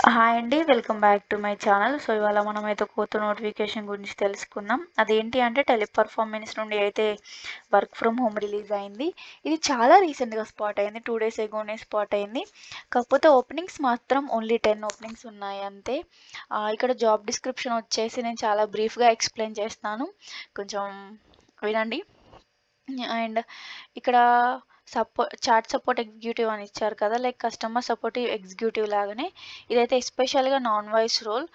Hi అండి. Welcome back to my channel. So, ఇవాళ మనమైతే కొత్త నోటిఫికేషన్ గురించి తెలుసుకుందాం. అదేంటి అంటే టెలిపర్ఫార్మెన్స్ నుండి అయితే వర్క్ ఫ్రమ్ హోమ్ రిలీజ్ అయింది. ఇది చాలా రీసెంట్‌గా స్పాట్ అయింది. 2 డేస్ ఎగోనే స్పాట్ అయింది. కాకపోతే ఓపెనింగ్స్ మాత్రం ఓన్లీ 10 ఓపెనింగ్స్ ఉన్నాయి అంతే. ఇక్కడ జాబ్ డిస్క్రిప్షన్ వచ్చేసి నేను చాలా బ్రీఫ్‌గా ఎక్స్‌ప్లెయిన్ చేస్తాను. కొంచెం వినండి. అండ్ ఇక్కడ చాట్ సపోర్ట్ ఎగ్జిక్యూటివ్ అని ఇచ్చారు కదా! లైక్ కస్టమర్ సపోర్ట్ ఎగ్జిక్యూటివ్ లాగానే ఇదైతే ఎస్పెషల్‌గా నాన్ వాయిస్ రోల్.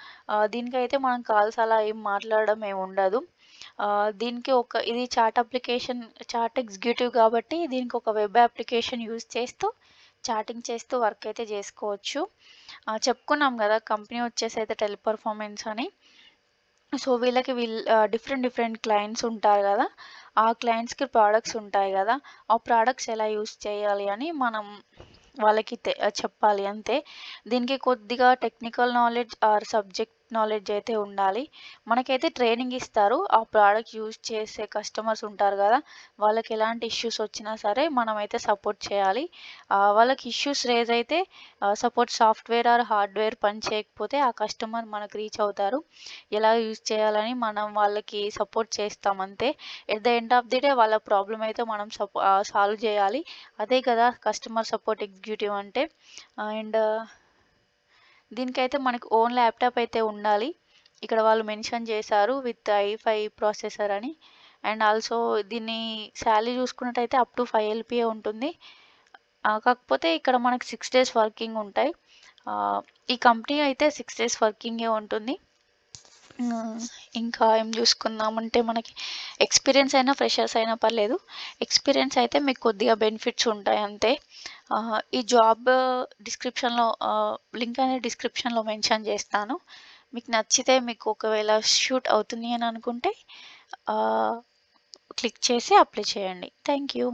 దీనికైతే మనం కాల్స్ అలా ఏం మాట్లాడడం ఏమి ఉండదు. దీనికి ఇది చాట్ ఎగ్జిక్యూటివ్ కాబట్టి దీనికి ఒక వెబ్ అప్లికేషన్ యూజ్ చేస్తూ చాటింగ్ చేస్తూ వర్క్ అయితే చేసుకోవచ్చు. చెప్పుకున్నాం కదా! కంపెనీ వచ్చేసి అయితే టెలిపర్ఫార్మెన్స్ అని. సో, డిఫరెంట్ డిఫరెంట్ క్లయింట్స్ ఉంటారు గదా! ఆ క్లయింట్స్‌కి ప్రొడక్ట్స్ ఉంటాయి గదా! ఆ ప్రొడక్ట్స్ ఎలా యూజ్ చేయాలి అని మనం వాళ్ళకి చెప్పాలి అంతే. దీనికి కొద్దిగా technical knowledge or subject knowledge అయితే ఉండాలి. మనకైతే ట్రైనింగ్ ఇస్తారు. ఆ ప్రొడక్ట్ యూజ్ చేసే కస్టమర్స్ ఉంటారు గదా! వాళ్ళకి ఎలాంటి ఇష్యూస్ వచ్చినా సరే మనమైతే సపోర్ట్ చేయాలి. వాళ్ళకి ఇష్యూస్ రైజ్ అయితే సపోజ్ సాఫ్ట్‌వేర్ ఆర్ హార్డ్‌వేర్ పని చేయకపోతే ఆ కస్టమర్ మనకు రీచ్ అవుతారు. ఎలా యూజ్ చేయాలని మనం వాళ్ళకి సపోర్ట్ చేస్తాం అంతే. At the end of the day వాళ్ళ ప్రాబ్లమ్ అయితే మనం సాల్వ్ చేయాలి. అదే కదా కస్టమర్ సపోర్ట్ ఎగ్జిక్యూటివ్ అంటే. అండ్ దీనికైతే మనకు ఓన్ ల్యాప్‌టాప్ అయితే ఉండాలి. ఇక్కడ వాళ్ళు మెన్షన్ చేశారు విత్ i5 ప్రాసెసర్ అని. అండ్ ఆల్సో దీన్ని సాలరీ చూసుకున్నట్టయితే అప్ టు 5 ఎల్‌పీఏ ఉంటుంది. కాకపోతే ఇక్కడ మనకు 6 డేస్ వర్కింగ్ ఉంటాయి. ఈ కంపెనీ అయితే 6 డేస్ వర్కింగే ఉంటుంది. ఇంకా ఏం చూసుకుందామంటే మనకి ఎక్స్‌పీరియన్స్ అయినా, ఫ్రెషర్స్ అయినా పర్లేదు. ఎక్స్‌పీరియన్స్ అయితే మీకు కొద్దిగా బెనిఫిట్స్ ఉంటాయి అంతే. ఈ జాబ్ లింక్ అనేది డిస్క్రిప్షన్‌లో మెన్షన్ చేస్తాను. మీకు నచ్చితే మీకు ఒకవేళ షూట్ అవుతుంది అని అనుకుంటే క్లిక్ చేసి అప్లై చేయండి. Thank you.